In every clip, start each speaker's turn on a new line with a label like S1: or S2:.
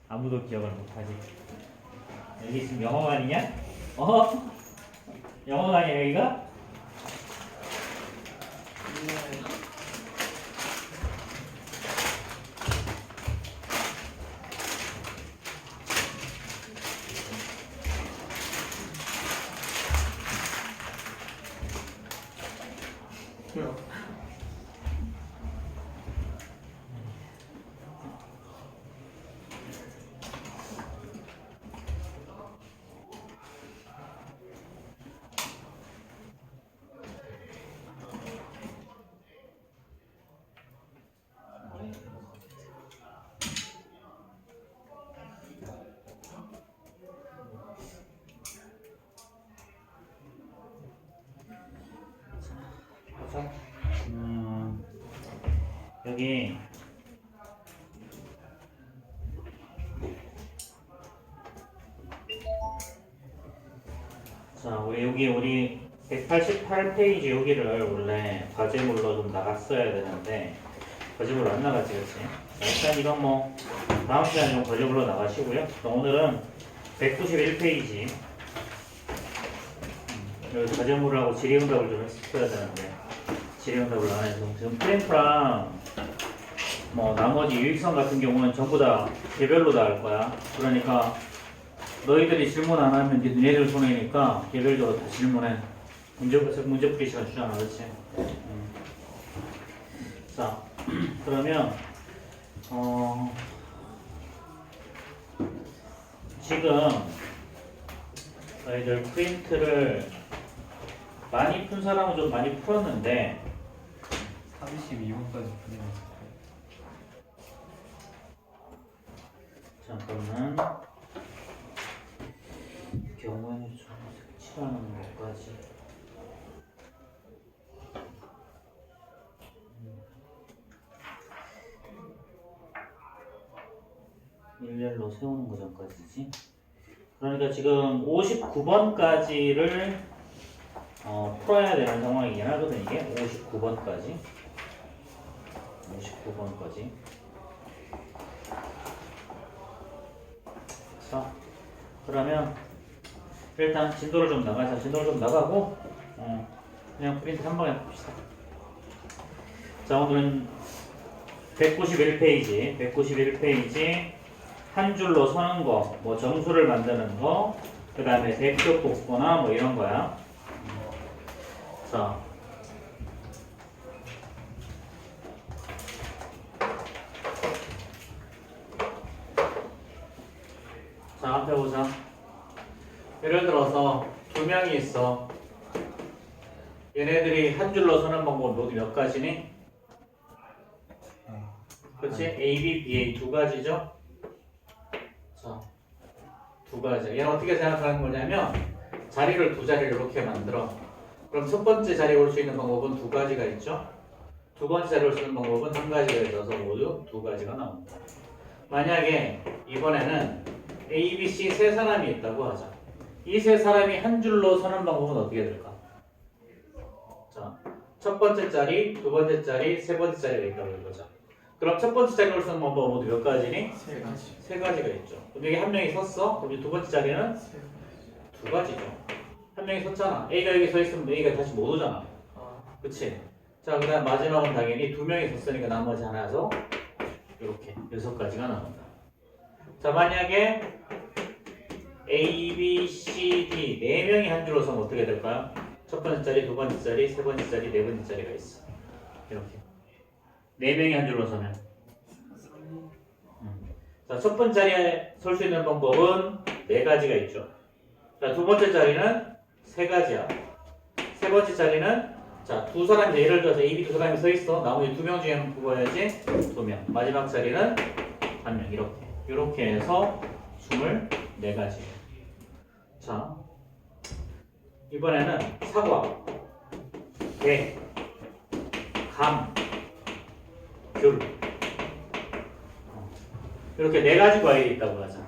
S1: 아무도 기억을 못하지. 여기 지금 영어관이냐? 어? 영어관이야 여기가? 여기 자 우리 188페이지 여기를 원래 과제물로 좀 나갔어야 되는데 과제물로 안 나갔지 그치? 일단 이건 뭐 다음 시간에 좀 과제물로 나가시고요. 오늘은 191페이지 여기 과제물하고 질의응답을 좀 했어야 되는데 질의응답을 안 해서 지금 프랭크랑 뭐 나머지 유익성 같은 경우는 전부 다 개별로 다 할 거야. 그러니까 너희들이 질문 안 하면 니네들 손해니까 개별적으로 다 질문해. 문제 풀이 시간 주잖아, 그렇지? 자, 그러면 지금 너희들 프린트를 많이 푼 사람은 좀 많이 풀었는데
S2: 32번까지 풀리면
S1: 잠깐만 경우에는 좀 색칠하는 것까지 일렬로 세우는 거 전까지지. 그러니까 지금 59번까지를 풀어야 되는 상황이긴 하거든. 이게 59번까지 자, 그러면 일단 진도를 좀 나가자. 진도를 좀 나가고 그냥 프린트 한 번에 봅시다. 자, 오늘은 191페이지 한 줄로 서는 거, 뭐 정수를 만드는 거, 그 다음에 대표 복구나 뭐 이런 거야. 자, 앞에 보자. 예를 들어서 두 명이 있어. 얘네들이 한 줄로 서는 방법 모두 몇 가지니? 그렇지? A, B, B, A 두 가지죠? 자, 두 가지. 얘는 어떻게 생각하는 거냐면 자리를 두 자리를 이렇게 만들어. 그럼 첫 번째 자리에 올 수 있는 방법은 두 가지가 있죠? 두 번째 자리에 올 수 있는 방법은 한 가지가 있어서 모두 두 가지가 나옵니다. 만약에 이번에는 A, B, C 세 사람이 있다고 하자. 이 세 사람이 한 줄로 서는 방법은 어떻게 될까? 자, 첫 번째 자리, 두 번째 자리, 세 번째 자리가 있다고 해보자. 그럼 첫 번째 자리로 쓰는 방법은 모두 몇 가지니?
S2: 세 가지.
S1: 세 가지가 있죠. 그럼 여기 한 명이 섰어. 그럼 두 번째 자리는 두 가지죠. 한 명이 섰잖아. A가 여기 서 있으면 A가 다시 못 오잖아. 그치? 자, 그 다음 마지막은 당연히 두 명이 섰으니까 나머지 하나에서 이렇게 6가지가 나온다. 자, 만약에 A, B, C, D 네 명이 한 줄로 서면 어떻게 될까요? 첫 번째 자리, 두 번째 자리, 세 번째 자리, 네 번째 자리가 있어. 이렇게 네 명이 한 줄로 서면. 자, 첫 번째 자리에 설 수 있는 방법은 네 가지가 있죠. 자, 두 번째 자리는 세 가지야. 세 번째 자리는 자, 두 사람이 예를 들어서 A, B 두 사람이 서 있어. 나머지 두 명 중에 뽑아야지. 두 명. 마지막 자리는 한 명. 이렇게 해서 24가지. 자, 이번에는 사과, 배, 감, 귤. 이렇게 네 가지 과일이 있다고 하자.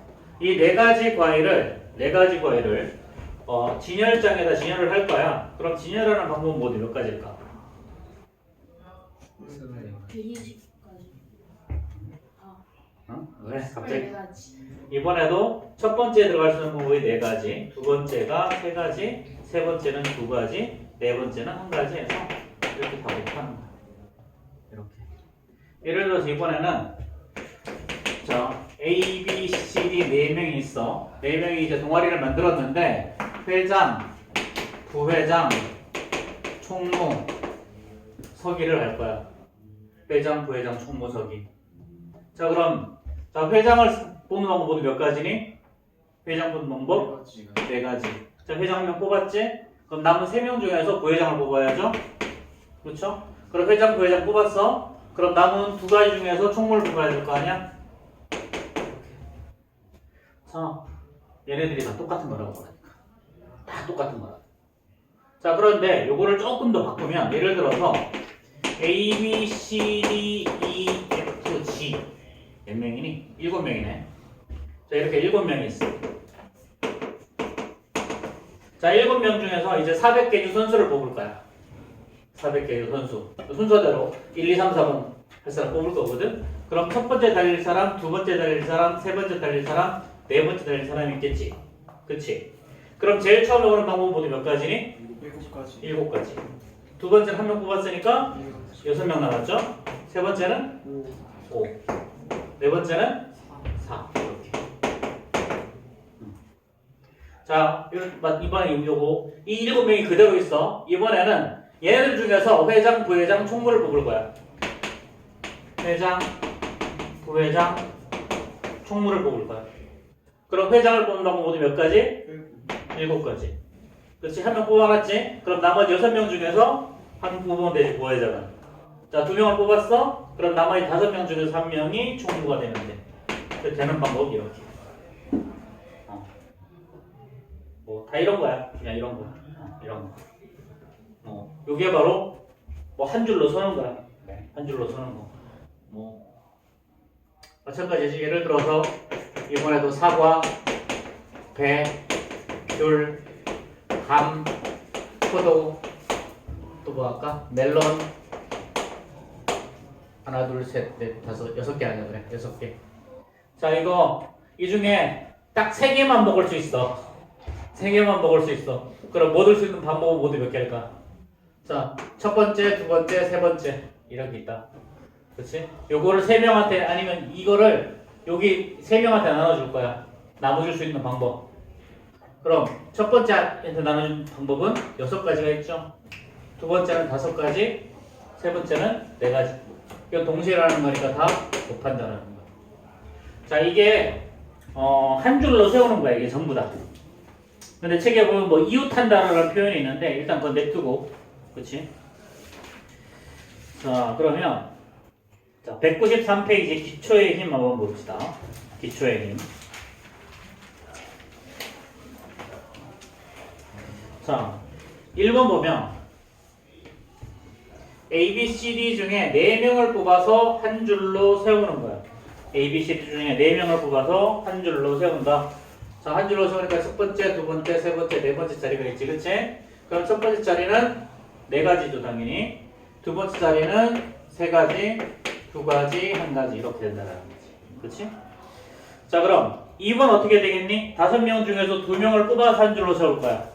S1: 이 네 가지 과일을 진열장에다 진열을 할 거야. 그럼 진열하는 방법은 모두 몇 가지일까?
S3: 120까지.
S1: 어? 그래 갑자기
S3: 네 가지.
S1: 이번에도 첫 번째에 들어갈 수 있는 방법이 네 가지, 두 번째가 세 가지, 세 번째는 두 가지, 네 번째는 한 가지 해서 이렇게 다 곱하는 거야. 이렇게. 예를 들어서 이번에는 자 A, B, C, D 네 명이 있어. 네 명이 이제 동아리를 만들었는데 회장, 부회장, 총무, 서기를 할 거야. 회장, 부회장, 총무, 서기. 자 그럼 자 회장을 뽑는 방법 모두 몇 가지니? 회장 뽑는 방법 네 가지. 자 회장 한 명 뽑았지? 그럼 남은 세 명 중에서 부회장을 뽑아야죠. 그렇죠? 그럼 회장, 부회장 뽑았어. 그럼 남은 두 가지 중에서 총무를 뽑아야 될 거 아니야? 자 얘네들이 다 똑같은 거라고 그러니까. 다 똑같은 거라. 자 그런데 요거를 조금 더 바꾸면 예를 들어서 A, B, C, D, E, F, G 몇 명이니? 7명이네. 자 이렇게 7명이 있어. 자 7명 중에서 이제 400개주 선수를 뽑을 거야. 400개주 선수. 순서대로 1, 2, 3, 4번 할 사람 뽑을 거거든. 그럼 첫 번째 달릴 사람, 두 번째 달릴 사람, 세 번째 달릴 사람, 네 번째 달릴 사람이 있겠지. 그치? 그럼 제일 처음에 오는 방법은 모두 몇 가지니?
S2: 7가지.
S1: 7가지. 두 번째는 한 명 뽑았으니까 6명 남았죠? 세 번째는 5. 네 번째는 4. 이렇게. 자, 이번에 요거 이 7명이 그대로 있어. 이번에는 얘네들 중에서 회장, 부회장, 총무를 뽑을 거야. 회장, 부회장, 총무를 뽑을 거야. 그럼 회장을 뽑는 방법 모두 몇 가지? 7가지. 그렇지? 한 명 뽑아놨지? 그럼 나머지 6명 중에서 한 명 뽑으면 되지, 부회장은. 자, 2명을 뽑았어? 그럼 나머지 5명 중에서 1명이 총무가 되면 돼. 그렇게 되는 방법이 이렇게. 뭐, 다 이런 거야. 그냥 이런 거. 이런 거. 요게 바로 뭐 한 줄로 서는 거야. 한 줄로 서는 거. 뭐, 마찬가지지. 예를 들어서 이번에도 사과, 배, 귤, 밤, 포도, 또 뭐 할까? 멜론, 하나, 둘, 셋, 넷, 다섯, 6개 아니야 그래? 6개. 자 이거 이 중에 딱 3개만 먹을 수 있어. 3개만 먹을 수 있어. 그럼 먹을 수 있는 방법은 모두 몇 개일까? 자, 첫 번째, 두 번째, 세 번째 이렇게 있다. 그렇지? 요거를 3명한테 아니면 이거를 여기 3명한테 나눠줄 거야. 나눠줄 수 있는 방법. 그럼 첫 번째한테 나눠준 방법은 6가지가 있죠. 두 번째는 5가지, 세 번째는 4가지. 이거 동시에라는 거니까 다 곱한다는 거야. 자 이게 한 줄로 세우는 거야. 이게 전부 다. 근데 책에 보면 뭐 이웃한다라는 표현이 있는데 일단 그건 냅두고, 그렇지? 자 그러면 자 193페이지 기초의 힘 한번 봅시다. 기초의 힘. 자 1번 보면 A, B, C, D 중에 4명을 뽑아서 한 줄로 세우는 거야. A, B, C, D 중에 4명을 뽑아서 한 줄로 세운다. 자, 한 줄로 세우니까 첫 번째, 두 번째, 세 번째, 네 번째 자리가 있지, 그치? 그럼 첫 번째 자리는 4가지죠, 당연히. 두 번째 자리는 3가지, 2가지, 1가지 이렇게 된다는 거지. 그치? 자, 그럼 2번 어떻게 되겠니? 5명 중에서 2명을 뽑아서 한 줄로 세울 거야.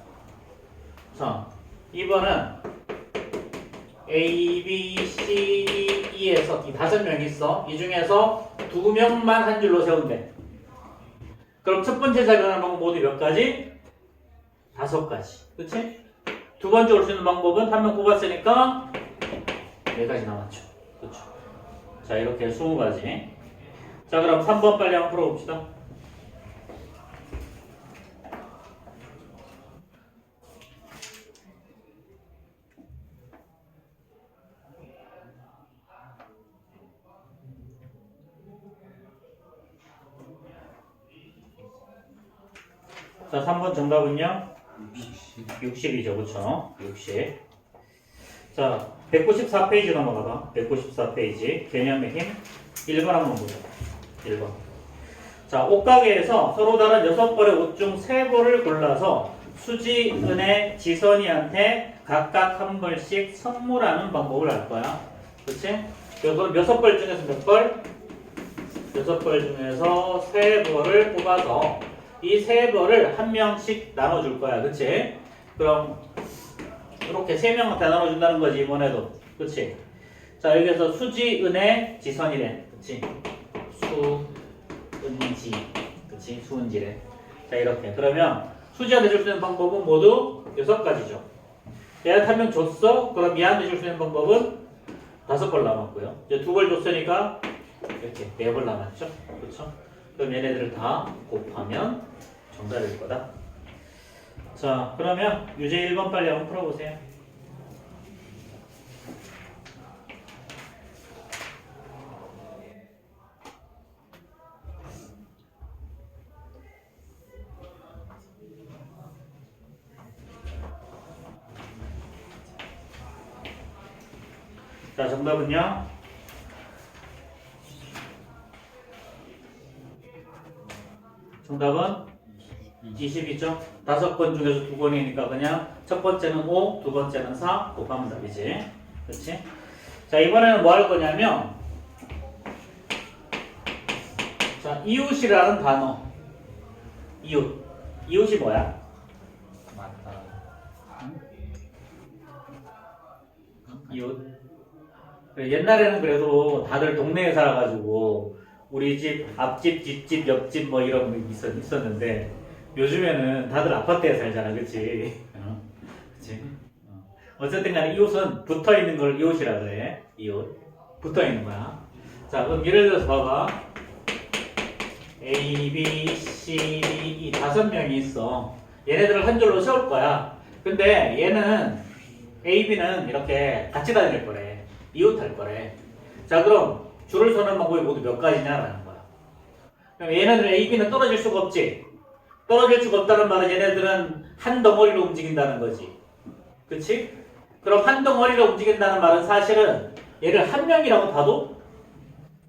S1: 자, 2번은 A, B, C, D, E에서 이 5명 있어. 이 중에서 2명만 한 줄로 세운대. 그럼 첫 번째 자리하는 방법 모두 몇 가지? 5가지. 그치? 두 번째 올 수 있는 방법은 한 명 뽑았으니까 4가지 남았죠. 그쵸? 자, 이렇게 20가지. 자, 그럼 3번 빨리 한번 풀어봅시다. 자, 3번 정답은요? 60이죠, 그쵸? 60. 자, 194페이지 넘어가봐. 194페이지. 개념의 힘. 1번 한번 보자. 1번. 자, 옷가게에서 서로 다른 6벌의 옷 중 3벌을 골라서 수지, 은혜, 지선이한테 각각 한 벌씩 선물하는 방법을 할 거야. 그치? 그래서 6벌 중에서 몇 벌? 6벌 중에서 3벌을 뽑아서 이 3벌을 한 명씩 나눠줄 거야. 그치? 그럼 이렇게 3명한테 나눠준다는 거지 이번에도. 그치? 자 여기서 수지, 은혜, 지선이래. 그치? 수, 은지. 그치? 수은지래. 자 이렇게. 그러면 수지한테 줄 수 있는 방법은 모두 6가지죠. 얘한테 한 명 줬어? 그럼 얘한테 줄 수 있는 방법은 5벌 남았고요. 이제 2벌 줬으니까 이렇게 4벌 남았죠? 그렇죠? 그럼 얘네들을 다 곱하면 정답일 거다. 자, 그러면 유제 1번 빨리 한번 풀어보세요. 자, 정답은요? 정답은 20이죠? 5번 중에서 2번이니까 그냥 첫 번째는 5, 두 번째는 4 곱하면 답이지. 그렇지? 자, 이번에는 뭐 할 거냐면 자, 이웃이라는 단어. 이웃. 이웃이 뭐야?
S2: 맞다.
S1: 이웃. 옛날에는 그래도 다들 동네에 살아가지고 우리 집, 앞집, 뒷집, 옆집 뭐 이런 거 있었는데 요즘에는 다들 아파트에 살잖아, 그치? 그치? 어쨌든 간에 이웃은 붙어 있는 걸 이웃이라 그래. 이웃. 붙어 있는 거야. 자, 그럼 예를 들어서 봐봐. A, B, C, D, 이 5명이 있어. 얘네들을 한 줄로 세울 거야. 근데 얘는 A, B는 이렇게 같이 다닐 거래. 이웃할 거래. 자, 그럼 줄을 서는 방법이 모두 몇 가지냐라는 거야. 그럼 얘네들 A, B는 떨어질 수가 없지. 떨어질 수가 없다는 말은 얘네들은 한 덩어리로 움직인다는 거지. 그치? 그럼 한 덩어리로 움직인다는 말은 사실은 얘를 한 명이라고 봐도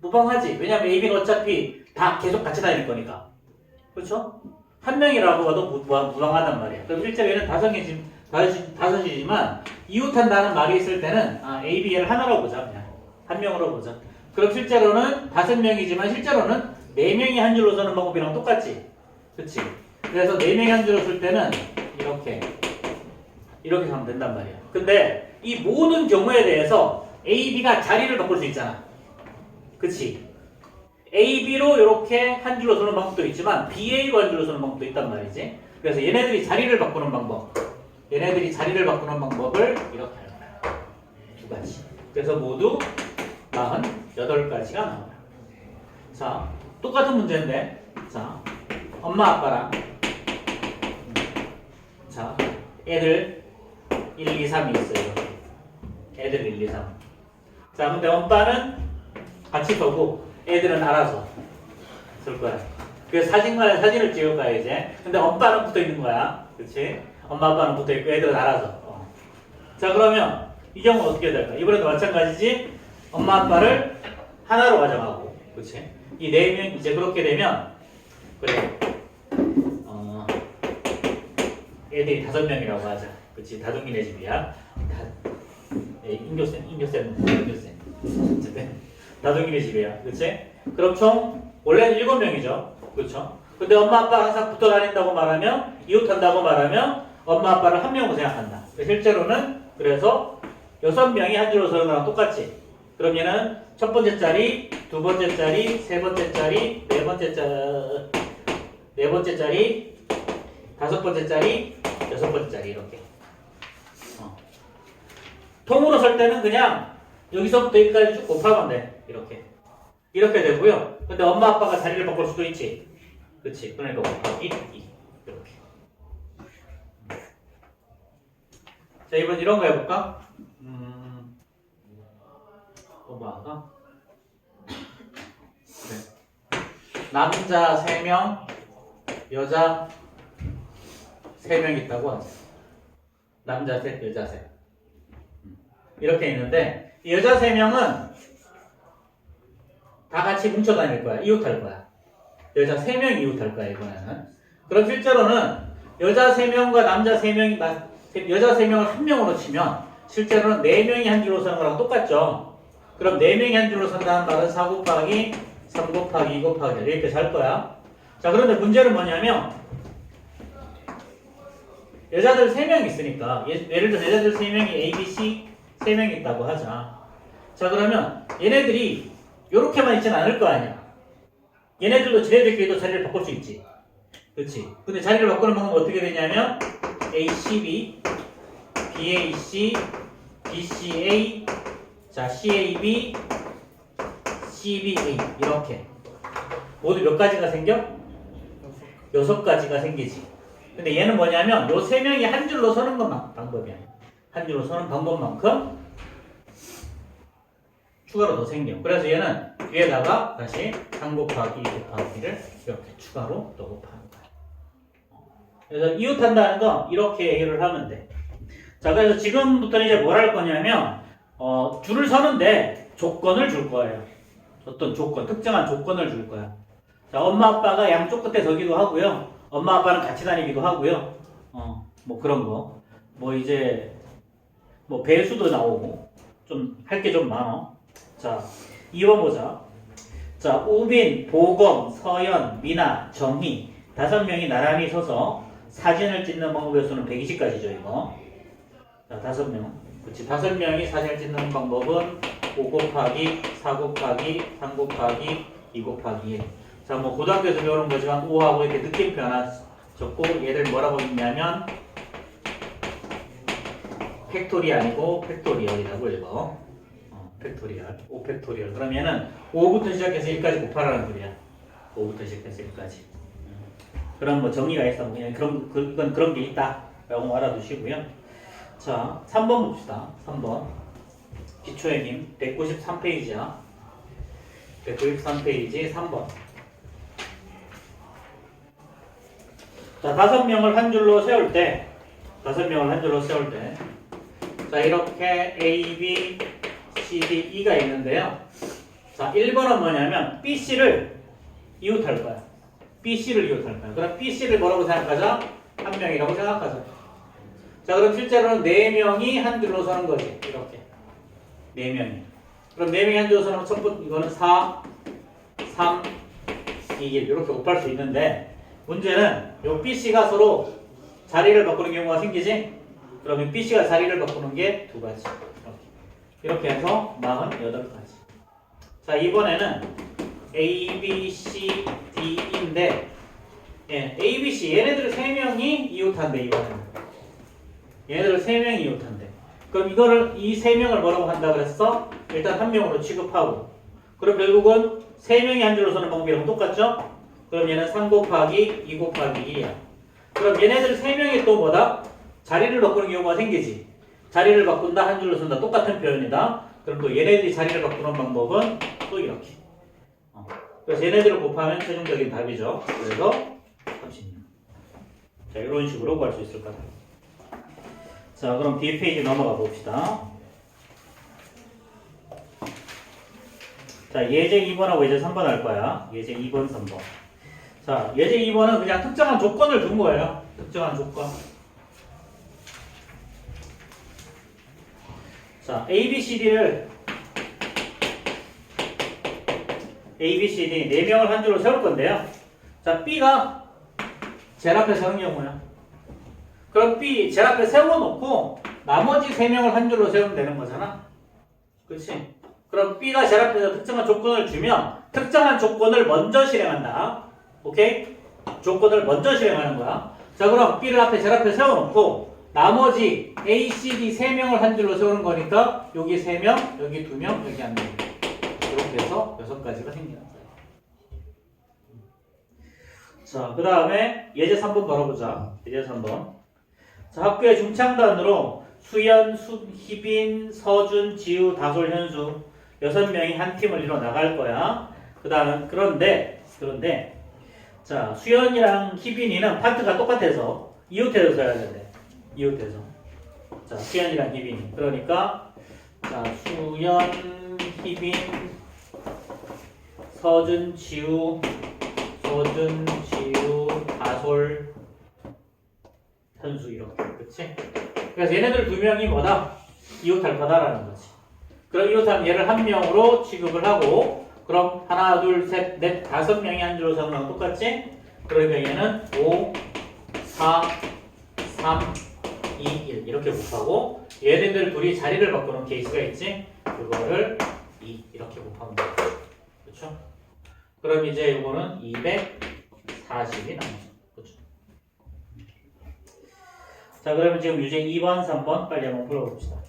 S1: 무방하지. 왜냐면 A, B는 어차피 다 계속 같이 다닐 거니까. 그렇죠? 한 명이라고 봐도 무방하단 말이야. 그럼 실제로 얘는 다섯이지만 이웃한다는 말이 있을 때는 A, B, 얘를 하나로 보자. 그냥 한 명으로 보자. 그럼 실제로는 5명이지만 실제로는 4명이 한 줄로 서는 방법이랑 똑같지. 그치? 그래서 4명이 한 줄로 쓸 때는 이렇게 하면 된단 말이야. 근데 이 모든 경우에 대해서 A, B가 자리를 바꿀 수 있잖아. 그치? A, B로 이렇게 한 줄로 서는 방법도 있지만 BA로 한 줄로 서는 방법도 있단 말이지. 그래서 얘네들이 자리를 바꾸는 방법을 이렇게 할 거야. 2가지. 그래서 모두 48가지가 나와요. 자, 똑같은 문제인데, 자, 엄마 아빠랑, 자, 애들 1, 2, 3이 있어요. 애들 1, 2, 3. 자, 근데 엄마는 같이 서고 애들은 알아서 쓸 거야. 그래서 사진을 찍을 거야, 이제. 근데 엄마는 붙어 있는 거야. 그치? 엄마 아빠는 붙어 있고 애들은 알아서. 자, 그러면 이 경우는 어떻게 될까? 이번에도 마찬가지지. 엄마 아빠를 하나로 가져가고, 그치? 이 4명 이제 그렇게 되면 그래. 애들이 5명이라고 하자. 그치? 다둥이네 집이야. 인교쌤. 어쨌든 다둥이네 집이야. 그치? 그럼 총 원래는 7명이죠. 그쵸? 근데 엄마 아빠 항상 붙어 다닌다고 말하면, 이웃한다고 말하면 엄마 아빠를 한 명으로 생각한다. 실제로는 그래서 6명이 한 줄로 서는 거랑 똑같지. 그럼 얘는 첫 번째 자리, 두 번째 자리, 세 번째 자리, 네 번째 자리, 5번째 자리, 6번째 자리 이렇게. 통으로 설 때는 그냥 여기서부터 여기까지 쭉 곱하면 돼. 이렇게 되고요. 근데 엄마 아빠가 자리를 바꿀 수도 있지. 그치? 그러니까 곱하기 2 이렇게. 자, 이번 이런 거 해볼까? 엄마가 그래. 남자 3명, 여자 3명 있다고 하죠. 남자 셋, 여자 셋. 이렇게 있는데 이 여자 3명은 다 같이 뭉쳐 다닐 거야. 이웃할 거야. 여자 3명이 이웃할 거야, 이번에는. 그럼 실제로는 여자 3명과 남자 3명이 여자 3명을 한 명으로 치면 실제로는 4명이 한 줄로 서는 거랑 똑같죠. 그럼 4명이 한 줄로 선다는 말은 4 곱하기 3 곱하기 2 곱하기 이렇게 잘 거야. 자, 그런데 문제는 뭐냐면 여자들 3명 있으니까 예를 들어 여자들 3명이 A, B, C 3명 있다고 하자. 자, 그러면 얘네들이 요렇게만 있지는 않을 거 아니야. 얘네들도 쟤네들끼리도 자리를 바꿀 수 있지. 그렇지. 근데 자리를 바꾸는 방법은 어떻게 되냐면 ACB, BAC, BCA, 자 CAB, CBA 이렇게 모두 몇 가지가 생겨? 6가지가 생기지. 근데 얘는 뭐냐면 요 3명이 한 줄로 서는 것만 방법이야. 한 줄로 서는 방법만큼 추가로 더 생겨. 그래서 얘는 뒤에다가 다시 3 곱하기 2 곱하기를 이렇게 추가로 더 곱하는 거야. 그래서 이웃한다는 거 이렇게 얘기를 하면 돼. 자, 그래서 지금부터는 이제 뭘 할 거냐면 줄을 서는데 조건을 줄 거예요. 어떤 조건, 특정한 조건을 줄 거야. 자, 엄마 아빠가 양쪽 끝에 서기도 하고요. 엄마 아빠는 같이 다니기도 하고요. 뭐 그런 거. 뭐 이제 뭐 배수도 나오고 좀 할 게 좀 많어. 자, 2번 보자. 자, 우빈, 보검, 서연, 미나, 정희 5명이 나란히 서서 사진을 찍는 방법의 수는 120가지죠, 이거. 자, 5명. 그치, 5명이 사진을 찍는 방법은 5 곱하기 4 곱하기 3 곱하기 2 곱하기 1. 자, 뭐 고등학교에서 배우는 거지만 5하고 이렇게 느낌표 하나 적고 얘를 뭐라고 읽냐면 팩토리 아니고 팩토리얼이라고 읽어. 팩토리얼, 5팩토리얼. 그러면은 5부터 시작해서 1까지 곱하라는 소리야. 5부터 시작해서 1까지. 그럼 뭐 정의가 있어. 그냥 그건 그런 게 있다. 라고 알아두시고요. 자, 3번 봅시다. 3번. 기초의 힘 193페이지야. 193페이지 3번. 자, 5명을 한 줄로 세울 때, 자, 이렇게 A, B, C, D, E가 있는데요. 자, 1번은 뭐냐면 BC를 이웃할 거야. BC를 이웃할 거야. 그럼 BC를 뭐라고 생각하자? 한 명이라고 생각하자. 자, 그럼 실제로는 4명이 한 줄로 서는 거지. 이렇게. 4명이. 그럼 4명이 한 줄로 서는 첫 번째, 이거는 4, 3, 2, 1 이렇게 곱할 수 있는데 문제는 요 BC가 서로 자리를 바꾸는 경우가 생기지? 그러면 BC가 자리를 바꾸는 게 2가지. 이렇게 해서 48가지. 자, 이번에는 A, B, C, D인데 예, A, B, C 얘네들 3명이 이웃한대. 이번에는 얘네들 3명이 이웃한대. 그럼 이거를 이 3명을 뭐라고 한다 그랬어? 일단 한 명으로 취급하고 그럼 결국은 3명이 한 줄로 서는 방법이랑 똑같죠? 그럼 얘는 3 곱하기 2 곱하기 2야. 그럼 얘네들 3명이 또 뭐다? 자리를 바꾸는 경우가 생기지. 자리를 바꾼다, 한 줄로 쓴다. 똑같은 표현이다. 그럼 또 얘네들이 자리를 바꾸는 방법은 또 이렇게. 그래서 얘네들을 곱하면 최종적인 답이죠. 그래서 36. 자, 이런 식으로 구할 수 있을 것 같아요. 자, 그럼 뒤에 페이지 넘어가 봅시다. 자, 예제 2번하고 예제 3번 할 거야. 예제 2번, 3번. 자, 예제 2번은 그냥 특정한 조건을 준 거예요. 특정한 조건. 자, A, B, C, D를 A, B, C, D 4명을 한 줄로 세울 건데요. 자, B가 제일 앞에 서는 경우야. 그럼 B 제일 앞에 세워놓고 나머지 3명을 한 줄로 세우면 되는 거잖아. 그렇지? 그럼 B가 제일 앞에서 특정한 조건을 주면 특정한 조건을 먼저 실행한다. 오케이? 조건을 먼저 실행하는 거야. 자, 그럼 B를 앞에 제일 앞에 세워놓고 나머지 A, C, D 3명을 한 줄로 세우는 거니까 여기 3명, 여기 2명, 여기 1명 이렇게 해서 6가지가 생기는 거예요. 자, 그 다음에 예제 3번 걸어보자. 예제 3번. 자, 학교의 중창단으로 수연, 희빈, 서준, 지우, 다솔, 현수 6명이 한 팀을 이뤄 나갈 거야. 그 다음 그런데 자, 수연이랑 희빈이는 파트가 똑같아서 이웃해서 써야 된대. 이웃해서. 자, 수연이랑 희빈이. 그러니까 자, 수연, 희빈, 서준, 지우, 다솔, 현수 이렇게. 그치? 그래서 얘네들 2명이 뭐다? 이웃할 거다라는 거지. 그럼 이웃하면 얘를 한 명으로 취급을 하고 그럼 하나, 둘, 셋, 넷, 다섯 명이 한 줄로 서는 거랑 똑같지? 그러니까 얘는 5, 4, 3, 2, 1 이렇게 곱하고 얘네들 둘이 자리를 바꾸는 케이스가 있지? 그거를 2 이렇게 곱하면 되죠. 그렇죠? 그럼 이제 이거는 240이 나오죠. 그렇죠? 자, 그러면 지금 유제 2번, 3번 빨리 한번 풀어봅시다.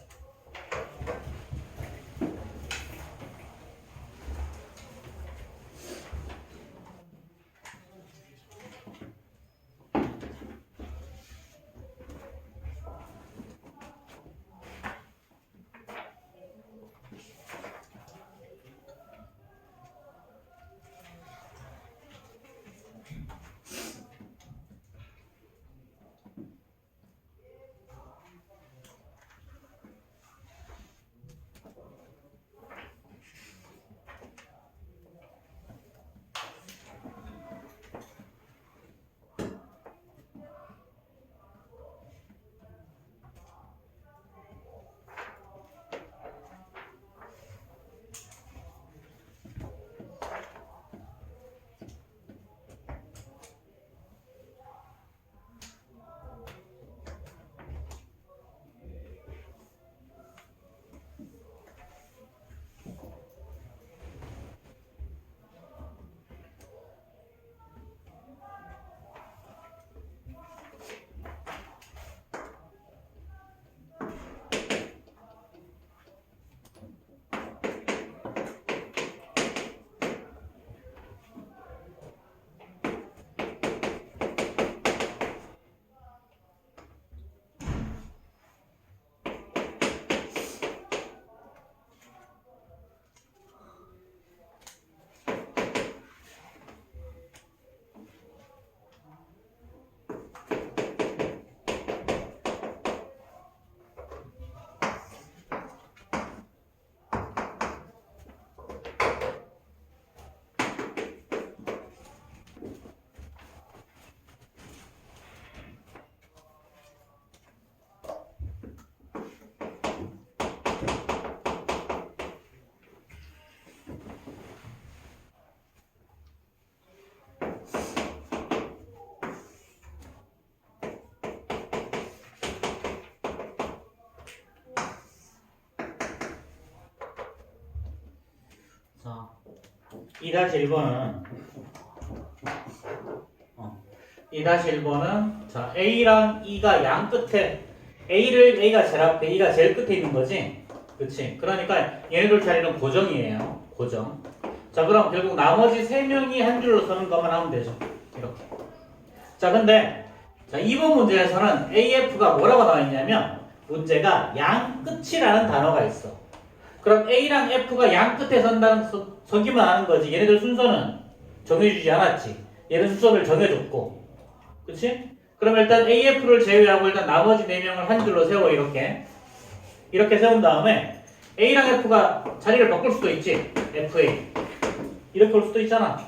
S1: 자, 2-1번은 2-1번은 자, A랑 E가 양 끝에 A가 제일 앞에 E가 제일 끝에 있는 거지? 그치? 그러니까 얘네들 자리는 고정이에요. 고정. 자, 그럼 결국 나머지 3명이 한 줄로 서는 것만 하면 되죠. 이렇게. 자, 근데 자, 이번 문제에서는 AF가 뭐라고 나와 있냐면 문제가 양 끝이라는 단어가 있어. 그럼 A랑 F가 양 끝에 서기만 하는 거지. 얘네들 순서는 정해주지 않았지. 얘는 순서를 정해줬고. 그치? 그럼 일단 AF를 제외하고 일단 나머지 4명을 한 줄로 세워, 이렇게. 이렇게 세운 다음에 A랑 F가 자리를 바꿀 수도 있지. FA. 이렇게 올 수도 있잖아.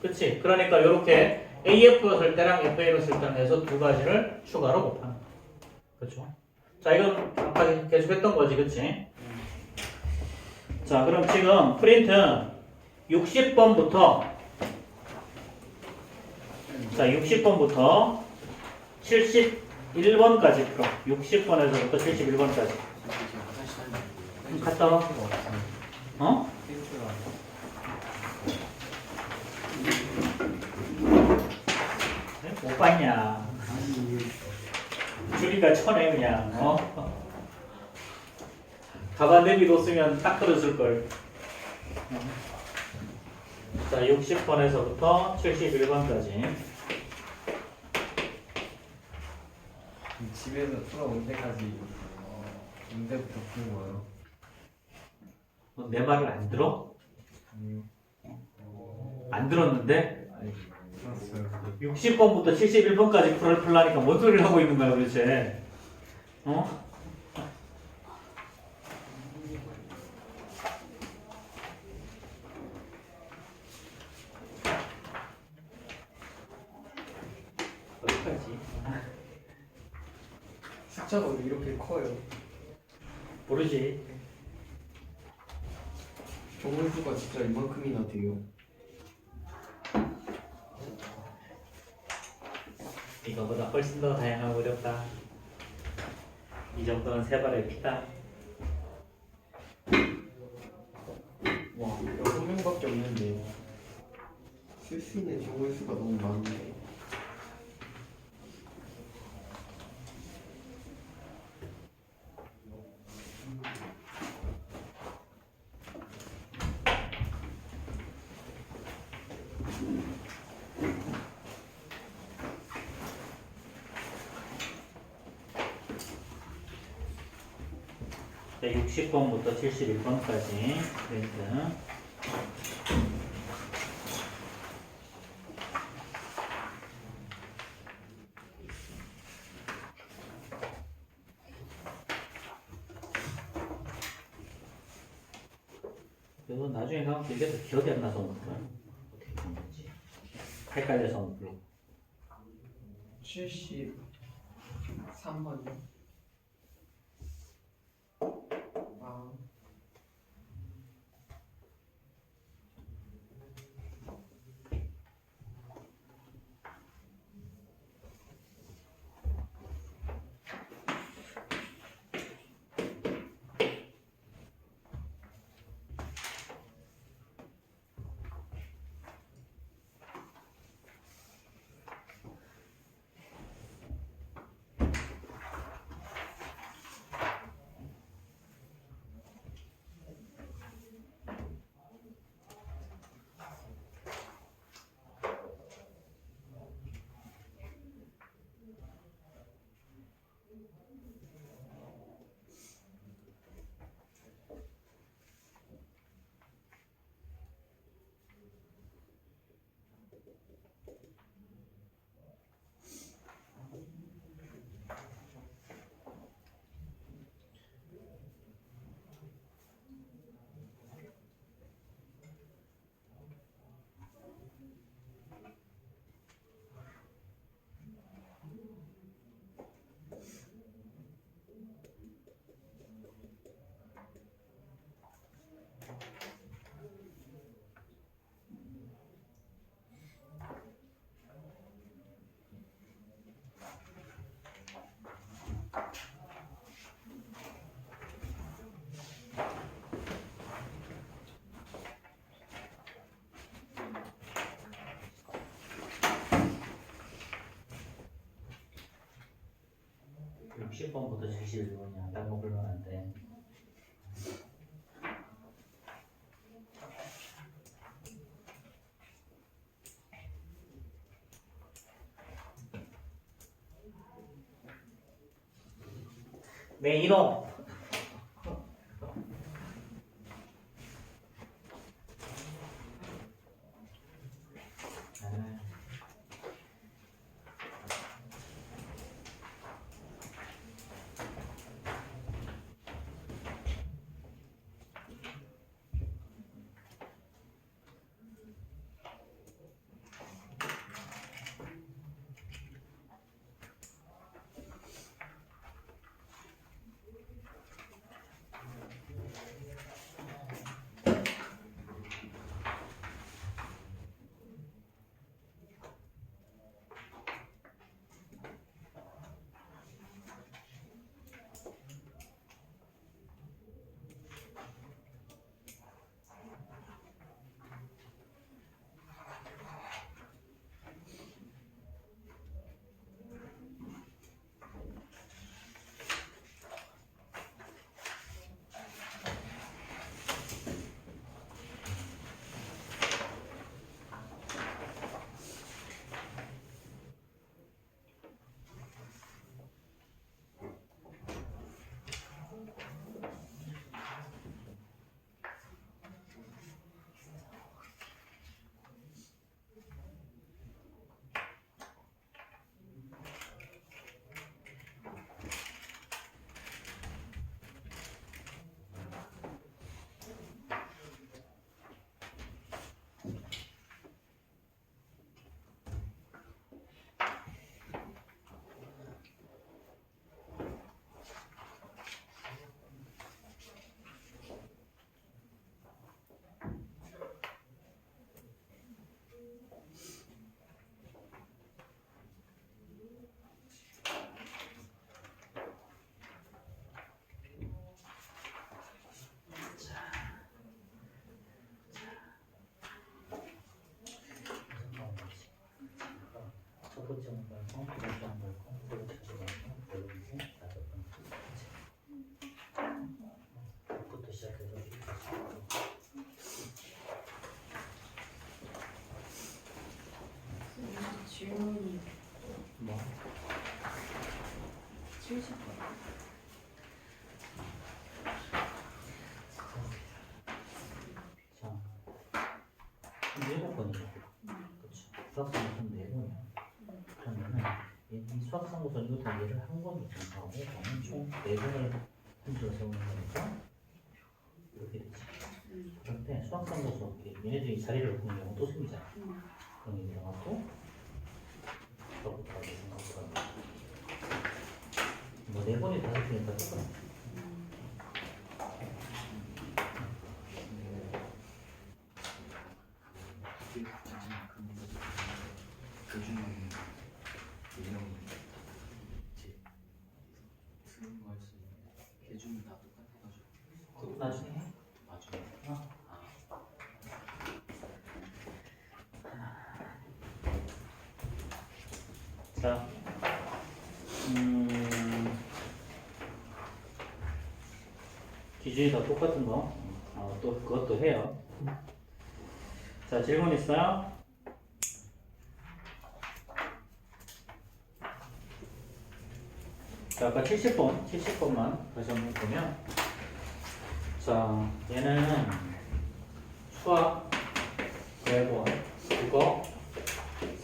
S1: 그치? 그러니까 이렇게 AF로 쓸 때랑 FA로 쓸 때랑 해서 두 가지를 추가로 곱하는 거야. 그렇죠? 자, 이건 아까 계속 했던 거지. 그치? 자, 그럼 지금 프린트 60번부터 자, 60번부터 71번까지 풀어. 60번에서부터 71번까지. 갔다 와. 어? 못 봤냐? 줄이가 쳐내 그냥. 가방 내비뒀으면 딱 들었을걸. 자, 60번에서부터 71번까지.
S2: 집에서 풀어온 때까지 문제부터 푸는 거예요.
S1: 너 내 말을 안 들어?
S2: 아니요.
S1: 안 들었는데?
S2: 아니, 풀었어요.
S1: 60번부터 71번까지 풀라니까 뭔 소리를 하고 있는 거야 도대체? 어? 어떡하지?
S2: 숫자가 왜 이렇게 커요?
S1: 모르지.
S2: 정원수가 진짜 이만큼이나 돼요.
S1: 이거보다 훨씬 더 다양하고 어렵다. 이 정도는 세 발의 피다.
S2: 와, 6명밖에 없는데 쓸 수 있는 정원수가 너무 많은데.
S1: 네, 60번부터 71번까지 프린트. 이거 나중에 가면 이게 더 기억이 안 나서 오는 거야. 어떻게 된 건지. 헷갈려서 오는 거야.
S2: 73번이요? 아,
S1: 그 60번부터 71번이야. 딴거 불면 안 돼. 네, 이놈! 아, 번째 한 밟고, 두 번째 한 밟고, 세 번째 한 밟고, 네 번째, 다섯 번째, 부터 시작해서
S3: 질문이
S1: 뭐
S3: 70번.
S1: 자, 7번이죠. 그렇죠. 수학상고선 4번이야. 그러면은 이 수학상고선 이것도 얘를 한 번도 정하고 그러면 총 4번을 한줄로 세우는 거니까 이렇게 되지. 그런데 수학상고선 얘네들이 자리를 바꾸는 경우 또 생기잖아. 그럼 이 경우가 또 곱하기 뭐 4번이 5번이 다 똑같아.
S2: 개중이 다 똑같아가지고
S1: 그것도 나중에 해.
S2: 나중에
S1: 자, 기준이 다 똑같은 거, 또 그것도 해요. 자, 질문 있어요? 자, 아까 70번만 다시 한번 보면, 자, 얘는 수학 4번, 국어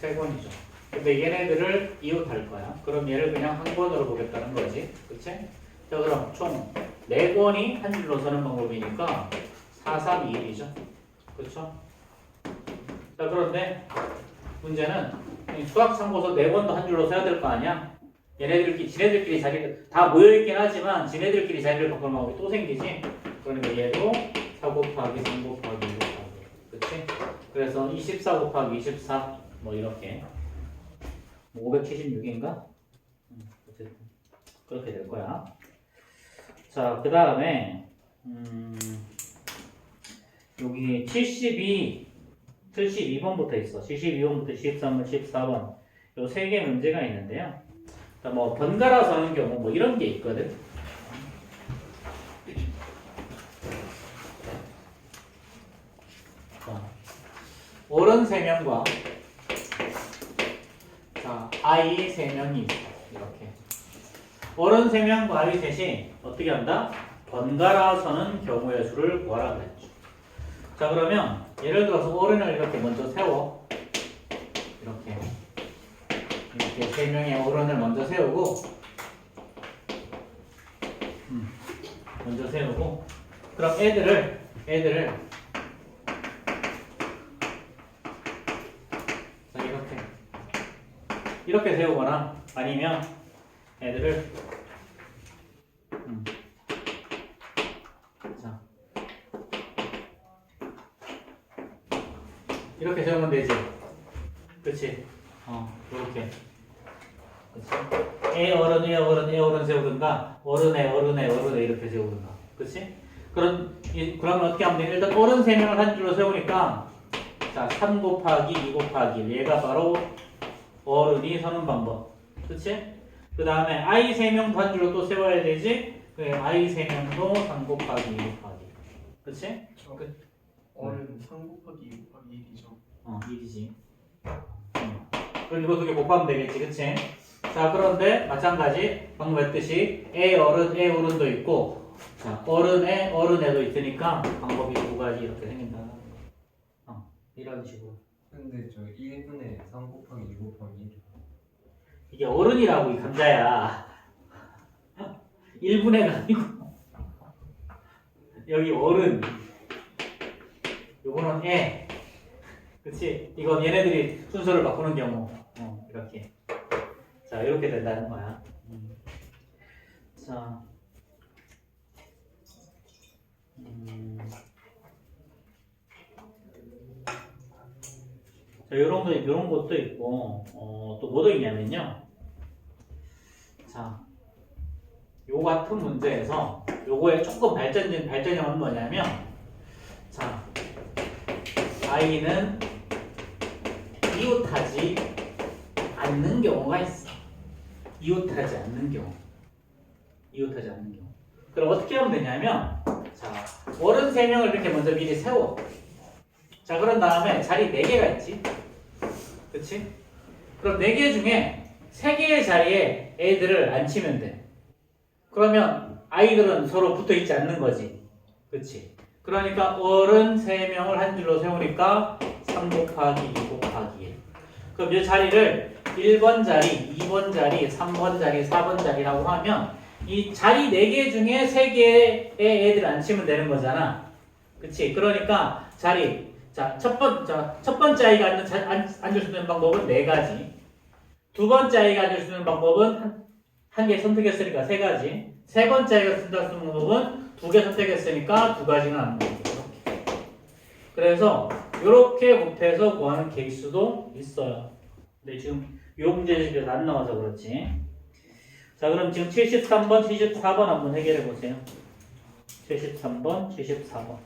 S1: 3번이죠. 근데 얘네들을 이웃할 거야. 그럼 얘를 그냥 한 번으로 보겠다는 거지. 그치? 자, 그럼 총 4번이 한 줄로 서는 방법이니까 4, 3, 2, 1이죠. 그쵸? 자, 그런데 문제는 이 수학 참고서 4번도 한 줄로 서야 될 거 아니야? 지네들끼리 자리를 다 모여있긴 하지만 지네들끼리 자리를 바꾸는 방법이 또 생기지. 그러니까 얘도 4 곱하기 3 곱하기 2 곱하기. 그치? 그래서 24 곱하기 24 뭐 이렇게 576인가? 어쨌든 그렇게 될 거야. 자, 그 다음에 여기 72번부터 있어. 72번부터 13번, 14번 요 3개 문제가 있는데요. 자, 뭐 번갈아 서는 경우 뭐 이런 게 있거든. 자, 어른 3명과 자, 아이 3명이 있어. 이렇게. 어른 3명과 아이 셋이 어떻게 한다? 번갈아 서는 경우의 수를 구하라 그랬죠. 자, 그러면 예를 들어서 어른을 이렇게 먼저 세워. 이렇게 3명의 어른을 먼저 세우고 그럼 애들을 자, 이렇게 세우거나 아니면 애들을 자, 이렇게 세우면 되지. 그치? 이렇게. 그치? 애 어른 세우든가 어른에 이렇게 세우든가. 그치? 그러면 어떻게 하면 돼? 일단 어른 3명을 한 줄로 세우니까 자, 3 곱하기 2 곱하기 1 얘가 바로 어른이 서는 방법. 그치? 그 다음에 아이 3명도 한 줄로 또 세워야 되지? 그래, 아이 3명도 3 곱하기 2 곱하기. 그치?
S2: 어른 3 곱하기 2 곱하기 1이죠
S1: 1이지. 그럼 이거 2개 곱하면 되겠지. 그치? 자, 그런데 마찬가지 방금 했듯이 애 어른도 있고 자, 어른애도 있으니까 방법이 2가지 이렇게 생긴다. 이런 식으로.
S2: 근데 저 1분의 3 곱하기 2 곱하기 1
S1: 이게 어른이라고 이 감자야. 1분의가 아니고 여기 어른 요거는 애. 그치? 이건 얘네들이 순서를 바꾸는 경우 이렇게 자, 이렇게 된다는 거야. 자, 자, 요런 것도 있고 또 뭐도 있냐면요. 자, 요 같은 문제에서 요거에 조금 발전형은 뭐냐면 자, 아이는 이웃하지 않는 경우가 있어. 이웃하지 않는 경우. 이웃하지 않는 경우. 그럼 어떻게 하면 되냐면, 자, 어른 3명을 이렇게 먼저 미리 세워. 자, 그런 다음에 자리 4개가 있지. 그치? 그럼 4개 중에 3개의 자리에 애들을 앉히면 돼. 그러면 아이들은 서로 붙어 있지 않는 거지. 그치? 그러니까 어른 3명을 한 줄로 세우니까 3 곱하기 2 곱하기 1. 그럼 이 자리를 1번 자리, 2번 자리, 3번 자리, 4번 자리라고 하면 이 자리 4개 중에 3개의 애들 앉히면 되는 거잖아. 그치? 그러니까 자리, 자, 첫 번째 아이가 앉을 수 있는 방법은 4가지. 두 번째 아이가 앉을 수 있는 방법은 한 개 선택했으니까 3가지. 세 번째 아이가 선택할 수 있는 방법은 2개 선택했으니까 2가지는 안 나오고. 그래서 이렇게 곱해서 구하는 케이스도 있어요. 근데 지금 이 문제집에서 안 나와서 그렇지. 자, 그럼 지금 73번, 74번 한번 해결해 보세요. 73번, 74번.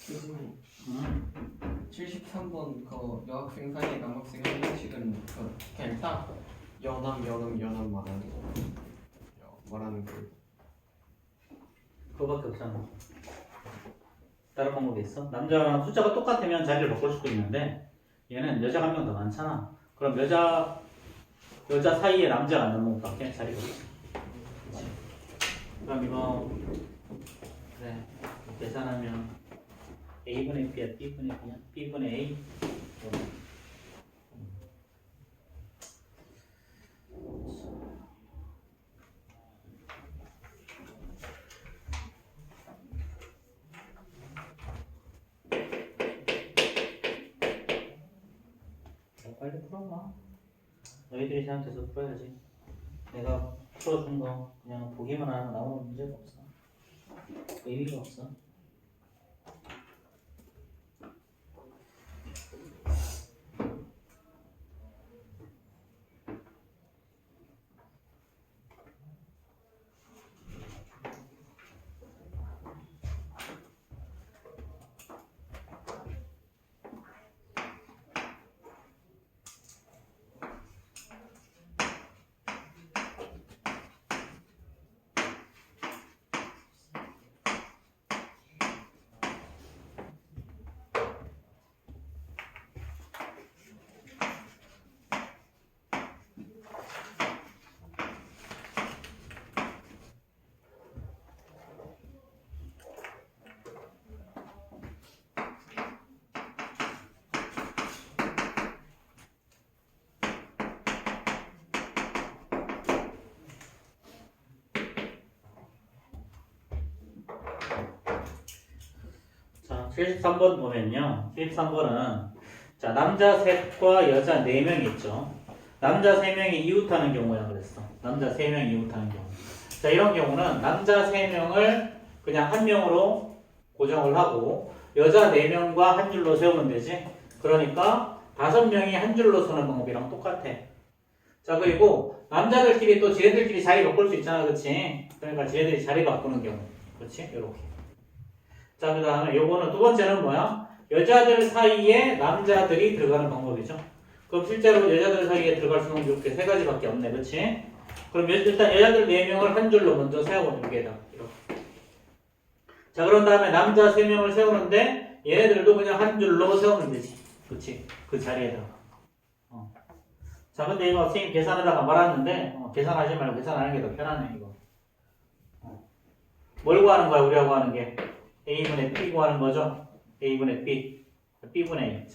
S2: 교수님 73번 그 여학생 사이에 남학생 한 명씩은 그 그냥 딱 여남 말하는 그
S1: 그거밖에 없잖아. 다른 방법이 있어? 남자랑 숫자가 똑같으면 자리를 바꿀 수도 있는데 얘는 여자가 한 명 더 많잖아. 그럼 여자 사이에 남자가 안 남는 것밖에 자리가 없어. 그치? 그럼 이거 그래 계산하면 A분의 B야, B분의 B야, B분의 A. 빨리 풀어봐. 너희들이 생각해서 풀어야지. 내가 풀어준 거 그냥 보기만 하면 나오는 문제가 없어. 의미가 없어. 73번 보면요. 73번은 자, 남자 셋과 여자 4명 있죠. 남자 3명이 이웃하는 경우야 그랬어. 남자 3명이 이웃하는 경우. 자, 이런 경우는 남자 3명을 그냥 한 명으로 고정을 하고 여자 4명과 한 줄로 세우면 되지. 그러니까 5명이 한 줄로 서는 방법이랑 똑같아. 자, 그리고 남자들끼리 또 지네들끼리 자리 바꿀 수 있잖아. 그치? 그러니까 지네들이 자리 바꾸는 경우. 그렇지? 요렇게. 자, 그 다음에 요거는 두 번째는 뭐야? 여자들 사이에 남자들이 들어가는 방법이죠. 그럼 실제로 여자들 사이에 들어갈 수는 이렇게 3가지밖에 없네. 그치? 그럼 일단 여자들 4명을 한 줄로 먼저 세워보는 여기에다. 이렇게. 자, 그런 다음에 남자 3명을 세우는데 얘네들도 그냥 한 줄로 세우면 되지. 그치? 그 자리에다가. 자, 근데 이거 선생님 계산하다가 말았는데 계산하지 말고 계산하는 게 더 편하네 이거. 뭘 구하는 거야 우리하고 하는 게? A분의 B 구하는 거죠? A분의 B, B분의 A.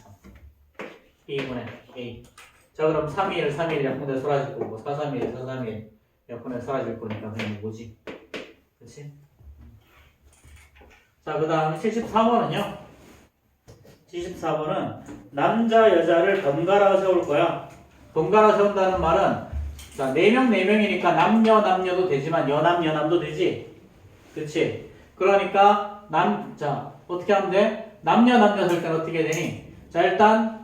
S1: B분의 A. 자, 그럼 3일 약분에 사라질 거고 4, 3일 약분에 사라질 거니까 그냥 뭐지? 그치? 자, 그 다음 74번은요. 74번은 남자, 여자를 번갈아 세울 거야. 번갈아 세운다는 말은 자, 4명이니까 남녀도 되지만 여남도 되지. 그치? 그러니까 자, 어떻게 하면 돼? 남녀 셀 때는 어떻게 되니? 자, 일단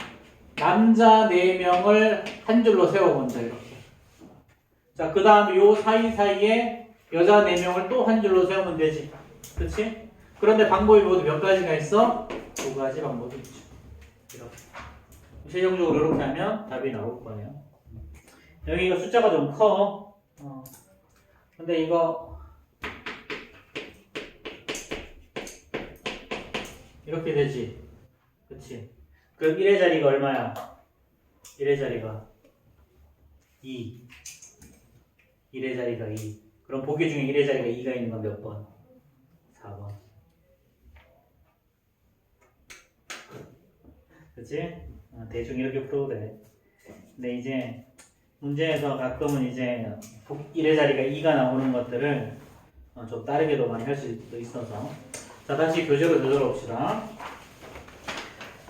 S1: 남자 4명을 한 줄로 세워 먼저 이렇게. 자, 그 다음에 요 사이사이에 여자 4명을 또 한 줄로 세우면 되지. 그치? 그런데 방법이 모두 몇 가지가 있어? 2가지 방법이 있죠. 이렇게. 최종적으로 이렇게 하면 답이 나올 거예요. 여기가 숫자가 좀 커. 근데 이거 이렇게 되지. 그치? 그럼 1의 자리가 얼마야? 1의 자리가 2. 1의 자리가 2. 그럼 보기 중에 1의 자리가 2가 있는 건 몇 번? 4번. 그치? 대충 이렇게 풀어도 돼. 근데 이제 문제에서 가끔은 이제 1의 자리가 2가 나오는 것들을 좀 다르게도 많이 할 수도 있어서. 자, 다시 교재로 되돌아옵시다.